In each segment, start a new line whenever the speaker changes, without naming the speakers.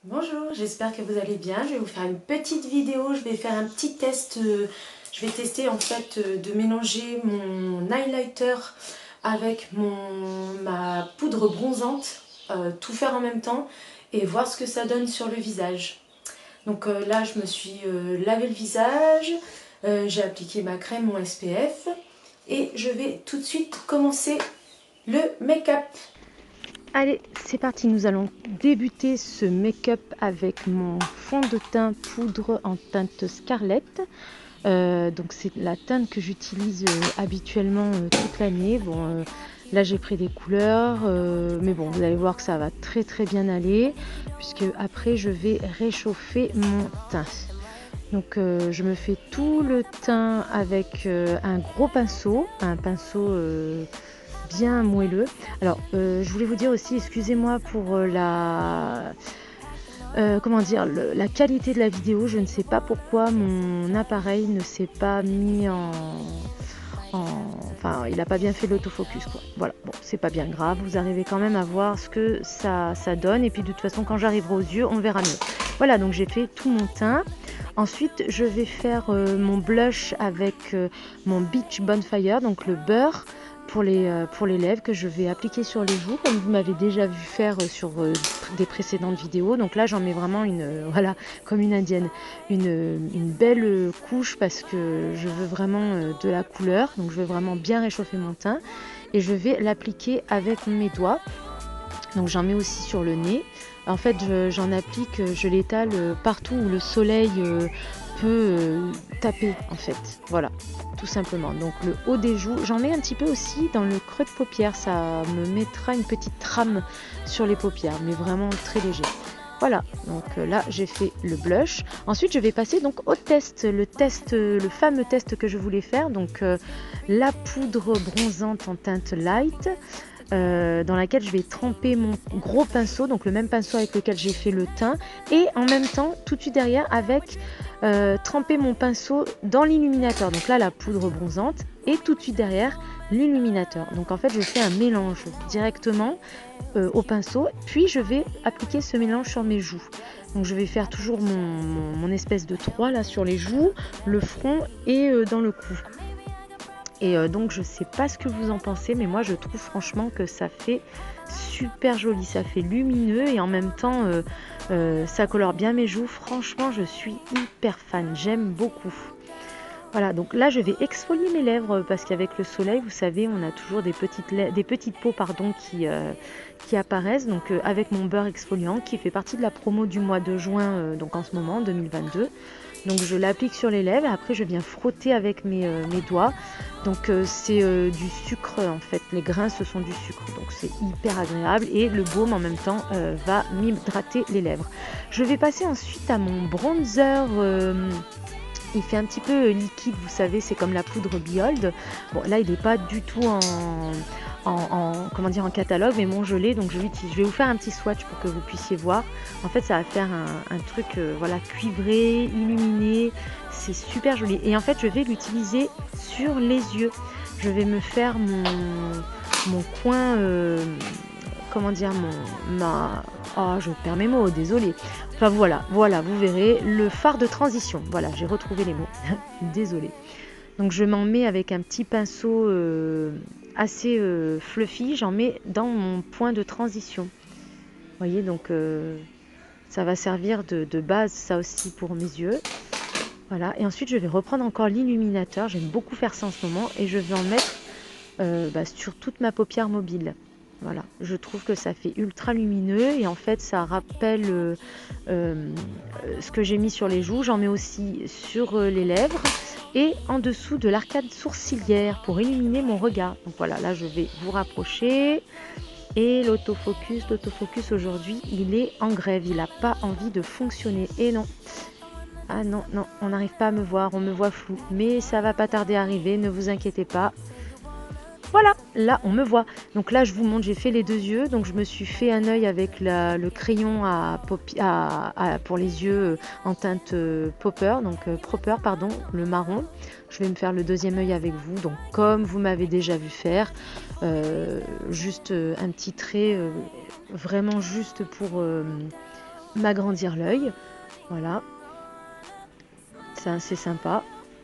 Bonjour, j'espère que vous allez bien. Je vais vous faire une petite vidéo. Je vais faire un petit test. Je vais tester en fait de mélanger mon highlighter avec ma poudre bronzante, tout faire en même temps et voir ce que ça donne sur le visage. Donc là, je me suis lavé le visage, j'ai appliqué ma crème, mon SPF et je vais tout de suite commencer le make-up. Allez, c'est parti, nous allons débuter ce make-up avec mon fond de teint poudre en teinte Scarlett. Donc c'est la teinte que j'utilise habituellement toute l'année. Bon, là j'ai pris des couleurs, mais bon, vous allez voir que ça va très très bien aller, puisque après je vais réchauffer mon teint. Donc je me fais tout le teint avec un gros pinceau, un pinceau bien moelleux. Alors je voulais vous dire aussi, excusez-moi pour comment dire, la qualité de la vidéo. Je ne sais pas pourquoi mon appareil ne s'est pas mis enfin il n'a pas bien fait l'autofocus quoi. Voilà, bon c'est pas bien grave, vous arrivez quand même à voir ce que ça donne, et puis de toute façon quand j'arriverai aux yeux on verra mieux. Voilà, donc j'ai fait tout mon teint. Ensuite je vais faire mon blush avec mon Beach Bonfire, donc le beurre pour les lèvres, que je vais appliquer sur les joues comme vous m'avez déjà vu faire sur des précédentes vidéos. Donc là j'en mets vraiment une voilà, comme une indienne, une belle couche, parce que je veux vraiment de la couleur, donc je veux vraiment bien réchauffer mon teint et je vais l'appliquer avec mes doigts. Donc j'en mets aussi sur le nez. En fait j'en applique, je l'étale partout où le soleil peut taper en fait, voilà, tout simplement. Donc le haut des joues, j'en mets un petit peu aussi dans le creux de paupière, ça me mettra une petite trame sur les paupières, mais vraiment très léger. Voilà, donc là j'ai fait le blush. Ensuite je vais passer donc au test, le fameux test que je voulais faire. Donc la poudre bronzante en teinte light, dans laquelle je vais tremper mon gros pinceau, donc le même pinceau avec lequel j'ai fait le teint, et en même temps tout de suite derrière avec tremper mon pinceau dans l'illuminateur. Donc là la poudre bronzante et tout de suite derrière l'illuminateur. Donc en fait je fais un mélange directement au pinceau, puis je vais appliquer ce mélange sur mes joues. Donc je vais faire toujours mon espèce de 3 là sur les joues, le front et dans le cou. Et donc je sais pas ce que vous en pensez, mais moi je trouve franchement que ça fait super joli, ça fait lumineux et en même temps ça colore bien mes joues. Franchement je suis hyper fan, j'aime beaucoup. Voilà, donc là je vais exfolier mes lèvres, parce qu'avec le soleil, vous savez, on a toujours des petites peaux pardon, qui apparaissent. Donc avec mon beurre exfoliant qui fait partie de la promo du mois de juin, donc en ce moment 2022. Donc je l'applique sur les lèvres et après je viens frotter avec mes doigts. Donc c'est du sucre en fait, les grains ce sont du sucre, donc c'est hyper agréable et le baume en même temps va m'hydrater les lèvres. Je vais passer ensuite à mon bronzer. Il fait un petit peu liquide, vous savez, c'est comme la poudre Behold. Bon là il n'est pas du tout comment dire, en catalogue, mais bon je l'ai, donc je l'utilise. Je vais vous faire un petit swatch pour que vous puissiez voir. En fait ça va faire un truc voilà, cuivré, illuminé, c'est super joli. Et en fait je vais l'utiliser sur les yeux. Je vais me faire mon coin, comment dire, oh je perds mes mots, désolé. Enfin voilà, vous verrez, le fard de transition. Voilà, j'ai retrouvé les mots. Désolée. Donc je m'en mets avec un petit pinceau assez fluffy, j'en mets dans mon point de transition. Vous voyez, donc ça va servir de base, ça aussi, pour mes yeux. Voilà, et ensuite je vais reprendre encore l'illuminateur, j'aime beaucoup faire ça en ce moment, et je vais en mettre sur toute ma paupière mobile. Voilà, je trouve que ça fait ultra lumineux et en fait ça rappelle ce que j'ai mis sur les joues. J'en mets aussi sur les lèvres et en dessous de l'arcade sourcilière pour illuminer mon regard. Donc voilà, là je vais vous rapprocher. Et l'autofocus aujourd'hui il est en grève, il n'a pas envie de fonctionner. Et non, ah non, on n'arrive pas à me voir, on me voit flou, mais ça va pas tarder à arriver, ne vous inquiétez pas. Voilà, là on me voit. Donc là je vous montre, j'ai fait les deux yeux. Donc je me suis fait un œil avec le crayon pour les yeux en teinte Popper, donc Proper pardon, le marron. Je vais me faire le deuxième œil avec vous. Donc comme vous m'avez déjà vu faire, juste un petit trait, vraiment juste m'agrandir l'œil. Voilà, c'est assez sympa.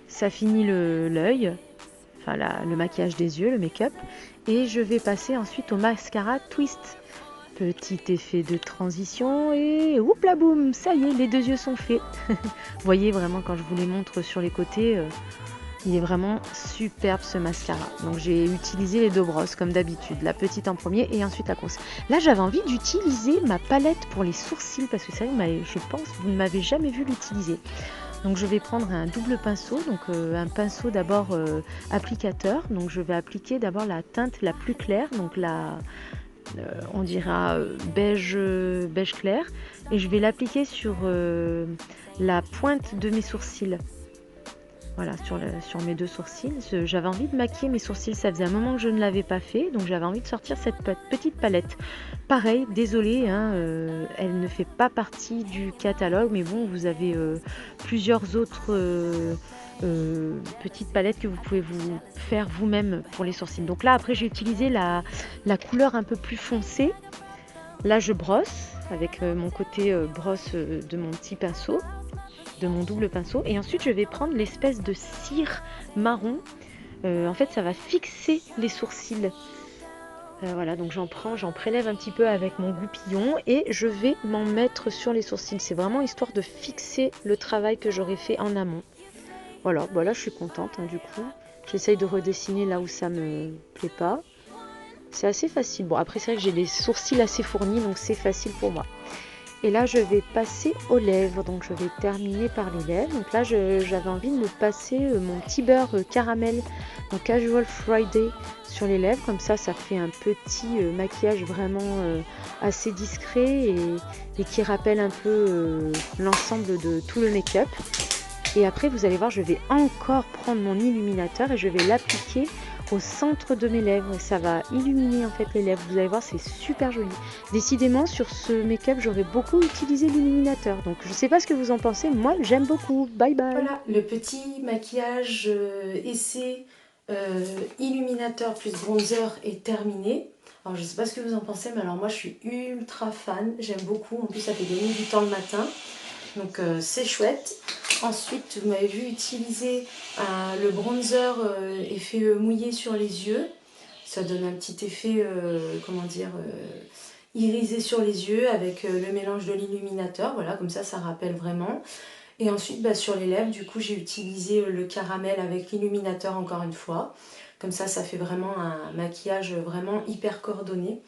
Ça finit l'œil, enfin le maquillage des yeux, le make-up. Et je vais passer ensuite au mascara Twist. Petit effet de transition et oups la boum, ça y est, les deux yeux sont faits. Vous voyez vraiment quand je vous les montre sur les côtés, il est vraiment superbe ce mascara. Donc j'ai utilisé les deux brosses comme d'habitude, la petite en premier et ensuite la grosse. Là j'avais envie d'utiliser ma palette pour les sourcils parce que ça, je pense que vous ne m'avez jamais vu l'utiliser. Donc je vais prendre un double pinceau, donc un pinceau d'abord applicateur. Donc je vais appliquer d'abord la teinte la plus claire, donc on dira beige clair, et je vais l'appliquer sur la pointe de mes sourcils. Voilà, sur mes deux sourcils. J'avais envie de maquiller mes sourcils, ça faisait un moment que je ne l'avais pas fait, donc j'avais envie de sortir cette petite palette. Pareil, désolée, hein, elle ne fait pas partie du catalogue, mais bon, vous avez plusieurs autres petites palettes que vous pouvez vous faire vous-même pour les sourcils. Donc là, après, j'ai utilisé la couleur un peu plus foncée. Là, je brosse avec mon côté brosse de mon petit pinceau, de mon double pinceau, et ensuite je vais prendre l'espèce de cire marron. En fait ça va fixer les sourcils. Voilà, donc j'en prélève un petit peu avec mon goupillon et je vais m'en mettre sur les sourcils. C'est vraiment histoire de fixer le travail que j'aurais fait en amont. Voilà, là je suis contente hein, du coup. J'essaye de redessiner là où ça me plaît pas. C'est assez facile. Bon, après c'est vrai que j'ai les sourcils assez fournis, donc c'est facile pour moi. Et là, je vais passer aux lèvres. Donc, je vais terminer par les lèvres. Donc là, j'avais envie de me passer mon petit beurre caramel, donc Casual Friday, sur les lèvres. Comme ça fait un petit maquillage vraiment assez discret et qui rappelle un peu l'ensemble de tout le make-up. Et après, vous allez voir, je vais encore prendre mon illuminateur et je vais l'appliquer au centre de mes lèvres et ça va illuminer en fait les lèvres. Vous allez voir, c'est super joli. Décidément, sur ce make-up, j'aurais beaucoup utilisé l'illuminateur. Donc, je sais pas ce que vous en pensez. Moi, j'aime beaucoup. Bye bye.
Voilà, le petit maquillage essai illuminateur plus bronzer est terminé. Alors, je sais pas ce que vous en pensez, mais alors moi, je suis ultra fan. J'aime beaucoup. En plus, ça fait gagner du temps le matin. Donc, c'est chouette. Ensuite, vous m'avez vu utiliser le bronzer effet mouillé sur les yeux. Ça donne un petit effet, comment dire, irisé sur les yeux avec le mélange de l'illuminateur. Voilà, comme ça rappelle vraiment. Et ensuite, sur les lèvres, du coup, j'ai utilisé le caramel avec l'illuminateur encore une fois. Comme ça fait vraiment un maquillage vraiment hyper coordonné.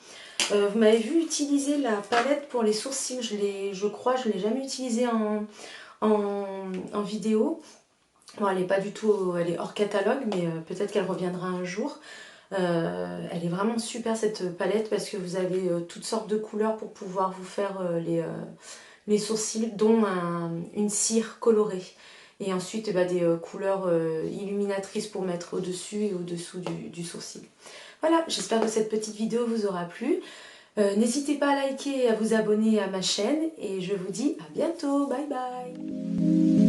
Vous m'avez vu utiliser la palette pour les sourcils. Je crois, je ne l'ai jamais utilisée en vidéo. Bon, elle est pas du tout, elle est hors catalogue, mais peut-être qu'elle reviendra un jour. Elle est vraiment super cette palette parce que vous avez toutes sortes de couleurs pour pouvoir vous faire les sourcils, dont une cire colorée. Et ensuite des couleurs illuminatrices pour mettre au-dessus et au-dessous du sourcil. Voilà, j'espère que cette petite vidéo vous aura plu. N'hésitez pas à liker et à vous abonner à ma chaîne. Et je vous dis à bientôt. Bye bye.